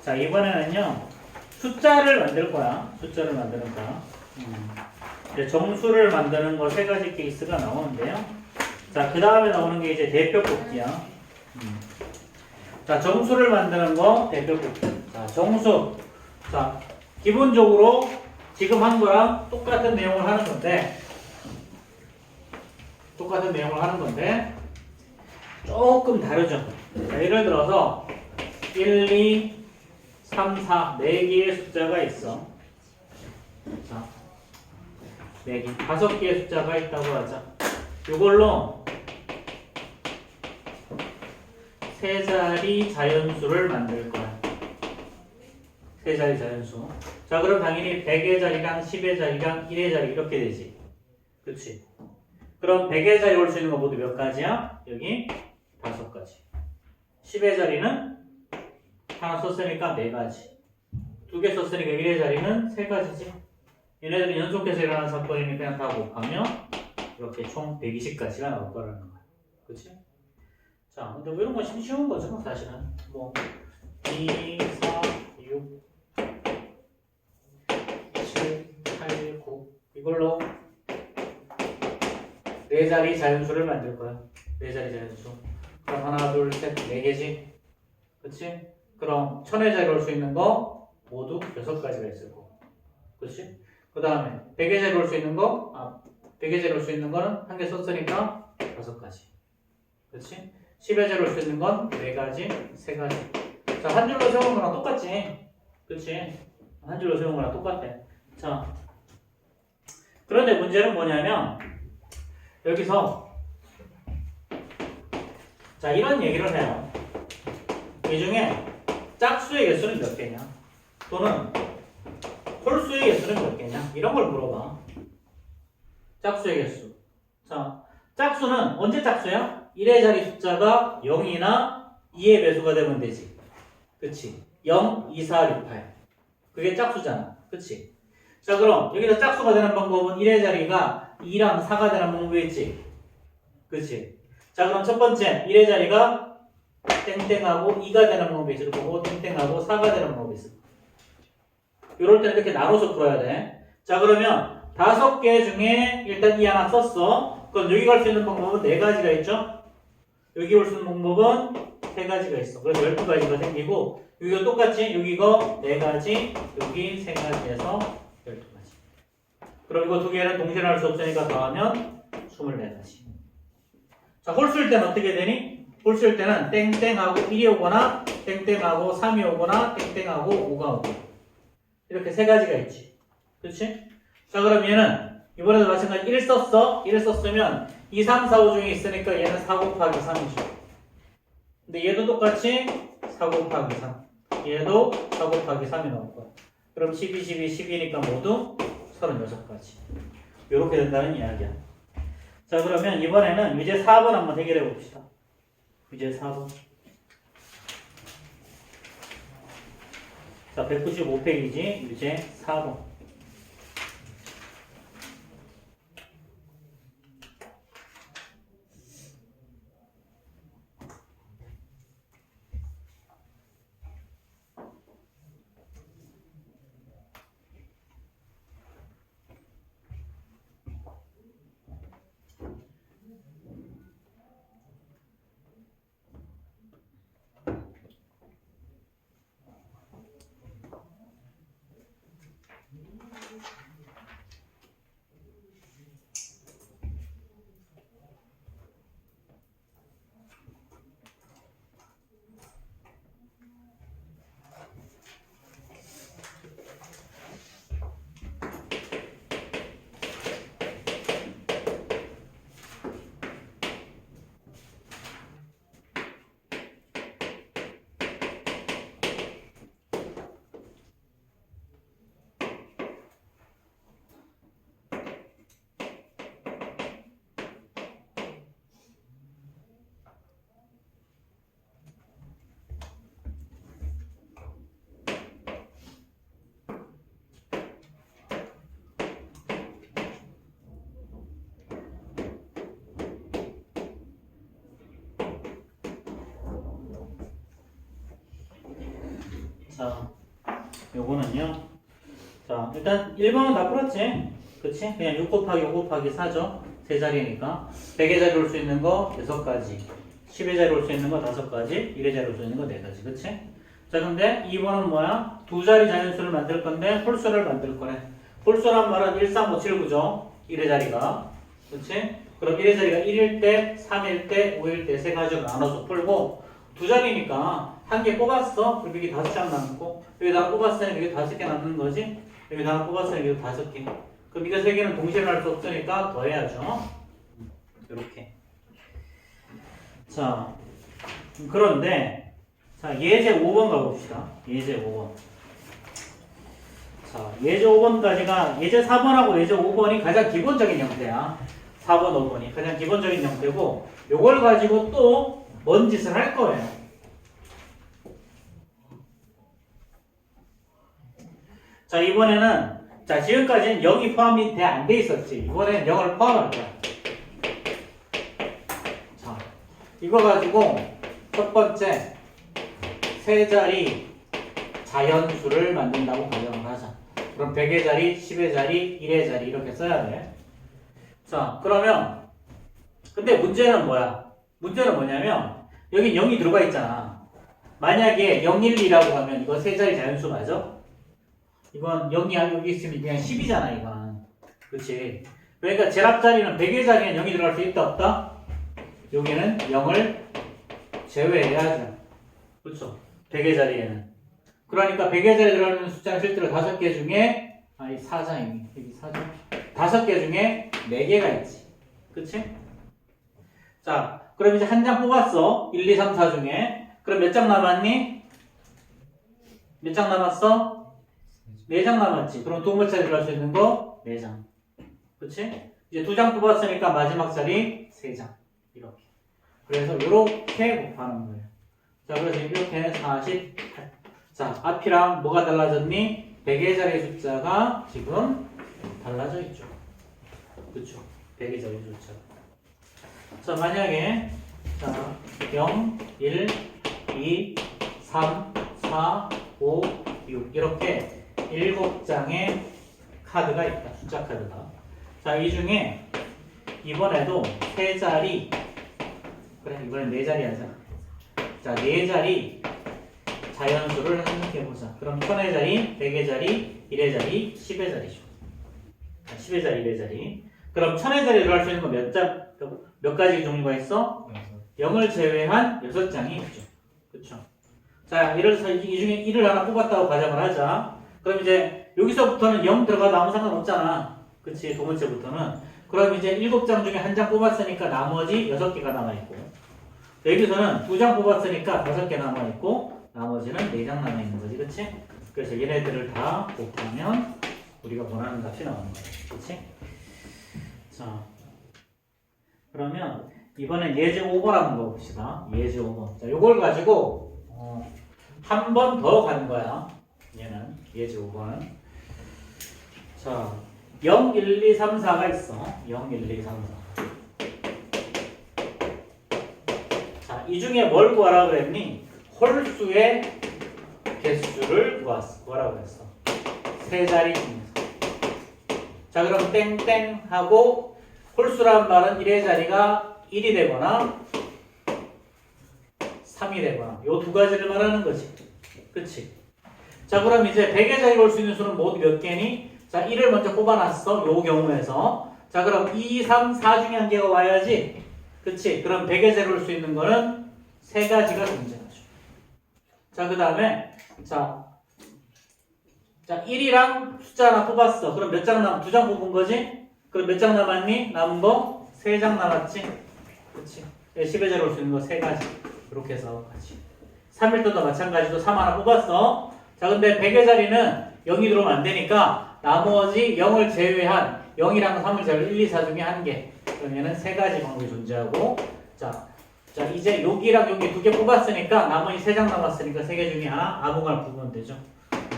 S1: 자, 이번에는요 숫자를 만들 거야. 숫자를 만드는 거야. 이제 정수를 만드는 거 3가지 케이스가 나오는데요. 자, 그 다음에 나오는 게 이제 대표 뽑기야. 자, 정수를 만드는 거 대표 뽑기. 자, 정수. 자, 기본적으로 지금 한 거랑 똑같은 내용을 하는 건데 조금 다르죠. 자, 예를 들어서 1, 2, 3, 4, 4개의 숫자가 있어. 자, 4개, 5개의 숫자가 있다고 하자. 이걸로 3자리 자연수를 만들 거야. 3자리 자연수. 자, 그럼 당연히 100의 자리랑 10의 자리랑 1의 자리 이렇게 되지. 그치? 그럼 100의 자리 올 수 있는 거 모두 몇 가지야? 여기 5가지. 10의 자리는 하나 썼으니까 4가지. 2개 썼으니까 1의 자리는 3가지지. 얘네들은 연속해서 일어나는 사건이니까 그냥 다 곱하면 이렇게 총 120가지가 나올 거라는 거야. 그치? 자, 근데 뭐 이런 건 쉬운 거죠, 사실은. 뭐 2, 4, 6, 7, 8, 9 이걸로 4자리 자연수를 만들 거야. 4자리 자연수. 그럼 하나, 둘, 셋, 4개지? 그치? 그럼 1000의 자리 올 수 있는 거 모두 6가지가 있을 거고. 그치? 그 다음에 100의 자리 올 수 있는 거 100의 자리 올 수 있는 거는 한 개 썼으니까 5가지. 그치? 10의 자리 올 수 있는 건 4가지, 3가지. 자, 한 줄로 세우는 거랑 똑같지? 그치? 한 줄로 세우는 거랑 똑같아. 자, 그런데 문제는 뭐냐면 여기서 자, 이런 얘기를 해요. 이 중에 짝수의 개수는 몇 개냐? 또는 홀수의 개수는 몇 개냐? 이런 걸 물어봐. 짝수의 개수. 자, 짝수는 언제 짝수야? 1의 자리 숫자가 0이나 2의 배수가 되면 되지. 그치? 0, 2, 4, 6, 8. 그게 짝수잖아. 그치? 자, 그럼 여기서 짝수가 되는 방법은 1의 자리가 2랑 4가 되는 방법이 있지. 그치? 자, 그럼 첫 번째 1의 자리가 땡땡하고 2가 되는 방법이 있을 거고 땡땡하고 4가 되는 방법이 있을 거고 이럴 때는 이렇게 나눠서 풀어야 돼. 자 그러면 5개 중에 일단 이 하나 썼어. 그럼 여기 갈 수 있는 방법은 4가지가 있죠. 여기 올 수 있는 방법은 3가지가 있어. 그래서 12가지가 생기고 여기가 똑같이 여기 이거 4가지 여기 3가지에서 12가지. 그럼 이거 두 개는 동시에 할 수 없으니까 더하면 24가지. 자 홀수일 때는 어떻게 되니? 홀수일 때는 땡땡하고 1이 오거나 땡땡하고 3이 오거나 땡땡하고 5가 오고 이렇게 3가지가 있지. 그렇지? 자 그럼 얘는 이번에도 마찬가지 1 썼어. 1을 썼으면 2, 3, 4, 5 중에 있으니까 얘는 4 곱하기 3이죠. 근데 얘도 똑같이 4 곱하기 3. 얘도 4 곱하기 3이 나올 거야. 그럼 12, 12, 12니까 모두 36가지. 이렇게 된다는 이야기야. 자 그러면 이번에는 유제 4번 한번 해결해 봅시다. 유제 4번. 자 195페이지 유제 4번. 자, 요거는요. 자, 일단 1번은 다 풀었지? 그치? 그냥 6 곱하기 5 곱하기 4죠? 세 자리니까. 100의 자리 올 수 있는 거 6가지. 10의 자리 올 수 있는 거 5가지. 1의 자리 올 수 있는 거 4가지. 그치? 자, 근데 2번은 뭐야? 두 자리 자연수를 만들 건데 홀수를 만들 거래. 홀수란 말은 1, 3, 5, 7, 9죠? 1의 자리가. 그치? 그럼 1의 자리가 1일 때, 3일 때, 5일 때 세 가지로 나눠서 풀고 두 자리니까 한 개 뽑았어. 그럼 여기 5장 남고 여기다가 뽑았으니까 여기 5개 남는 거지. 여기다가 뽑았으니까 여기 5개. 그럼 이거 3개는 동시에 할 수 없으니까 더해야죠. 이렇게. 자, 그런데 자 예제 5번 가봅시다. 예제 5번. 자, 예제 5번까지가 예제 4번하고 예제 5번이 가장 기본적인 형태야. 4번, 5번이 가장 기본적인 형태고 요걸 가지고 또 뭔 짓을 할 거예요. 자, 이번에는 자, 지금까지는 0이 포함이 안 돼 있었지. 이번에는 0을 포함할 거야. 자, 이거 가지고 첫 번째 세 자리 자연수를 만든다고 가정을 하자. 그럼 100의 자리, 10의 자리, 1의 자리 이렇게 써야 돼. 자, 그러면 근데 문제는 뭐야? 문제는 뭐냐면 여기 0이 들어가 있잖아. 만약에 0, 1, 2라고 하면 이거 세 자리 자연수 맞아? 이건 0이 여기 있으면 그냥 10이잖아 이건. 그렇지? 그러니까 제랍자리는 100의 자리는 0이 들어갈 수 있다 없다? 여기는 0을 제외해야죠. 그렇죠? 100의 자리에는. 그러니까 100의 자리에 들어가는 숫자는 실제로 5개 중에 아니 4장이니 여기 4장 5개 중에 4개가 있지. 그치? 자, 그럼 이제 한 장 뽑았어. 1, 2, 3, 4 중에. 그럼 몇 장 남았니? 몇 장 남았어? 4장 남았지. 그럼 두 번째 들어갈 수 있는 거 4장. 그치? 이제 2장 뽑았으니까 마지막 자리 3장. 이렇게. 그래서 이렇게 곱하는 거예요. 자, 그래서 이렇게 48. 자, 앞이랑 뭐가 달라졌니? 100의 자리 숫자가 지금 달라져 있죠. 그쵸? 100의 자리 숫자가. 자, 만약에 자, 0, 1, 2, 3, 4, 5, 6 이렇게 7장의 카드가 있다. 숫자 카드가. 자, 이 중에 이번에도 3자리 그래 이번엔 4자리 하자. 자, 4자리 자연수를 한번 해보자. 그럼 1000의 자리, 100의 자리, 1의 자리, 10의 자리죠. 10의 자리, 1의 자리. 그럼 1000의 자리로 할 수 있는 거 몇 가지 종류가 있어? 0을 제외한 6장이 있죠. 그쵸? 자, 예를 들어서 이 중에 1을 하나 뽑았다고 가정을 하자. 그럼 이제 여기서부터는 0 들어가도 아무 상관없잖아. 그치? 두 번째부터는. 그럼 이제 7장 중에 한 장 뽑았으니까 나머지 6개가 남아있고, 여기서는 2장 뽑았으니까 5개 남아있고, 나머지는 4장 남아있는 거지. 그치? 그래서 얘네들을 다 곱하면 우리가 원하는 값이 나오는 거야. 그치? 자, 그러면 이번엔 예제 5번 한번 봅시다. 예제 5번. 자, 요걸 가지고 한 번 더 가는 거야. 얘는 예제 5번은. 자, 0, 1, 2, 3, 4가 있어. 0, 1, 2, 3, 4. 자, 이 중에 뭘 구하라고 그랬니? 홀수의 개수를 구하라고 그랬어. 세 자리 중에서. 자, 그럼 땡땡 하고 홀수란 말은 1의 자리가 1이 되거나 3이 되거나 요 두 가지를 말하는 거지. 그치? 자, 그럼 이제 100의 자리가 올 수 있는 수는 모두 몇 개니? 자, 1을 먼저 뽑아놨어. 요 경우에서. 자, 그럼 2, 3, 4 중에 한 개가 와야지. 그치? 그럼 100의 자리가 올 수 있는 거는 세 가지가 존재하죠. 자, 그 다음에 자, 1이랑 숫자 하나 뽑았어. 그럼 몇 장 두 장 뽑은 거지? 그럼 몇 장 남았니? 남은 거 3장 남았지? 그치? 10의 자리로 올 수 있는 거 3가지. 이렇게 해서 같이. 3일도도 마찬가지로 3 하나 뽑았어. 자, 근데 100의 자리는 0이 들어오면 안 되니까 나머지 0을 제외한 0이랑 3을 제외한 1, 2, 4 중에 한 개. 그럼 얘는 3가지 방법이 존재하고, 자, 이제 여기랑 여기 2개 뽑았으니까 나머지 3장 남았으니까 3개 중에 하나 아무거나 부르면 되죠.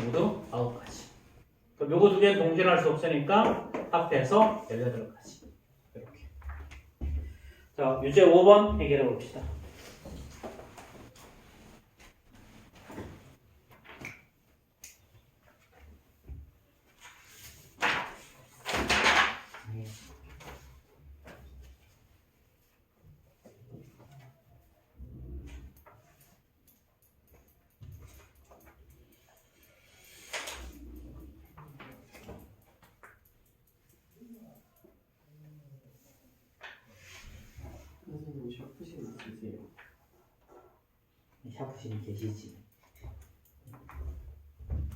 S1: 모두 9가지. 그럼 요거 2개는 동질할 수 없으니까 합해서 18가지. 이렇게. 자, 유제 5번 해결해 봅시다.
S2: 선생님 샤프신 있으세요?
S1: 샤프신 계시지.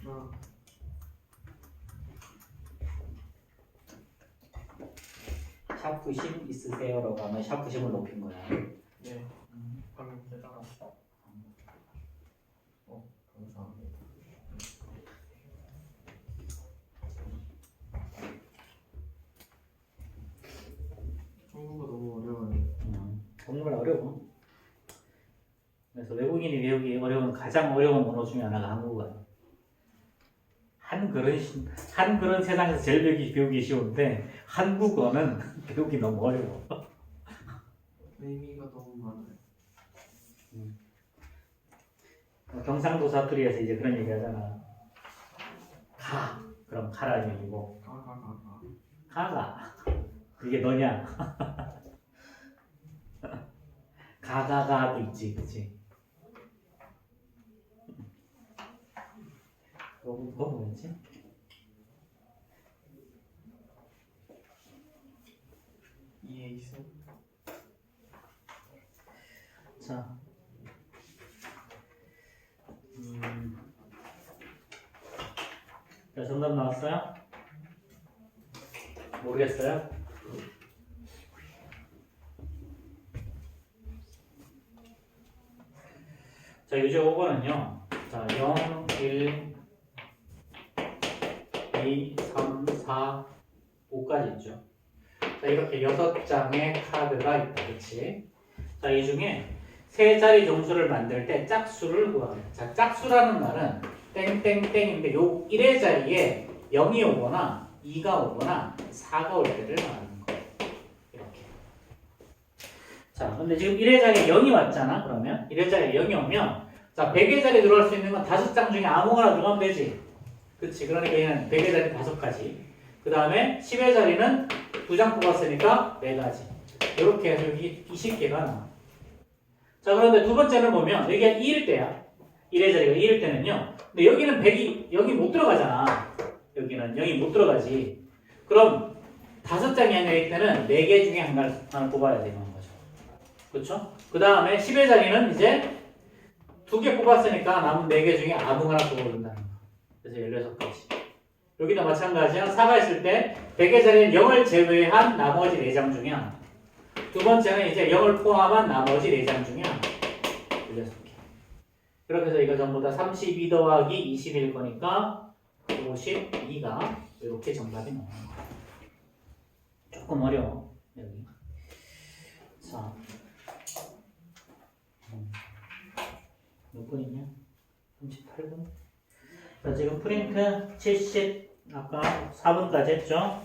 S2: 아,
S1: 샤프심 있으세요라고 하면 샤프심을 높인 거야.
S2: 네. 방금 깨달았어. 감사합니다. 한국어 너무 어려워요.
S1: 정말 어려워. 그래서 외국인이 배우기 어려운 가장 어려운 언어 중에 하나가 한국어야. 한글은 세상에서 제일 배우기 쉬운데 한국어는 배우기 너무 어려워.
S2: 의미가 너무 많아요.
S1: 경상도 사투리에서 이제 그런 얘기 하잖아. 가. 그럼 가라는 얘기고. 가가. 그게 너냐? 가가가도 있지, 그치? 그거 뭐였지?
S2: 이해 있어?
S1: 자, 자, 정답 나왔어요? 모르겠어요? 자, 유제 5번은요. 자, 0, 1, 2, 3, 4, 5까지 있죠. 자, 이렇게 6장의 카드가 있다. 그치? 자, 이 중에 세 자리 정수를 만들 때 짝수를 구합니다. 자, 짝수라는 말은 땡땡땡인데 요 1의 자리에 0이 오거나 2가 오거나 4가 올 때를 말하는 거예요. 이렇게. 자, 근데 지금 1의 자리에 0이 왔잖아. 그러면 1의 자리에 0이 오면 자, 100의 자리에 들어갈 수 있는 건 5장 중에 아무거나 들어가면 되지. 그치? 그러니까 얘는 100의 자리 5가지. 그 다음에 10의 자리는 2장 뽑았으니까 4가지. 이렇게 해서 여기 20개가 나와. 자, 그런데 두 번째는 보면 여기가 2일 때야. 1의 자리가 2일 때는요. 근데 여기는 100이 여기 못 들어가잖아. 여기는 0이 못 들어가지. 그럼 5장이 아니라 이때는 4개 중에 하나를 뽑아야 되는 거죠. 그렇죠? 그 다음에 10의 자리는 이제 2개 뽑았으니까 남은 4개 중에 아무거나 뽑아준다는 거. 그래서 16가지. 여기도 마찬가지야. 4가 있을 때 100의 자리는 0을 제외한 나머지 4장 중에 하나. 두 번째는 이제 0을 포함한 나머지 4장 중에 하나. 16개. 그렇게 해서 이거 전부 다 32 더하기 20일 거니까 52가 이렇게 정답이 나오는 거야. 조금 어려워. 여기. 자. 몇 분이냐? 38분. 자, 지금 프린트 70, 아까 4분까지 했죠?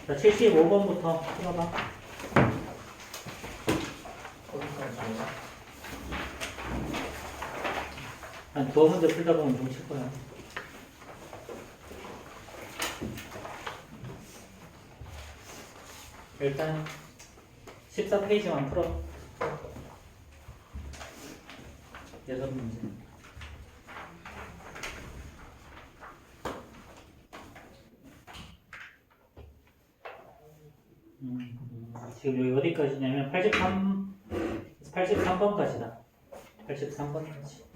S1: 자, 75번부터 풀어봐.
S2: 거기까지요.
S1: 한 두어 문제 풀다 보면 좀 칠 거야. 일단 14페이지만 풀어. 6문제. 지금 여기 어디까지냐면 83번까지다. 83번까지.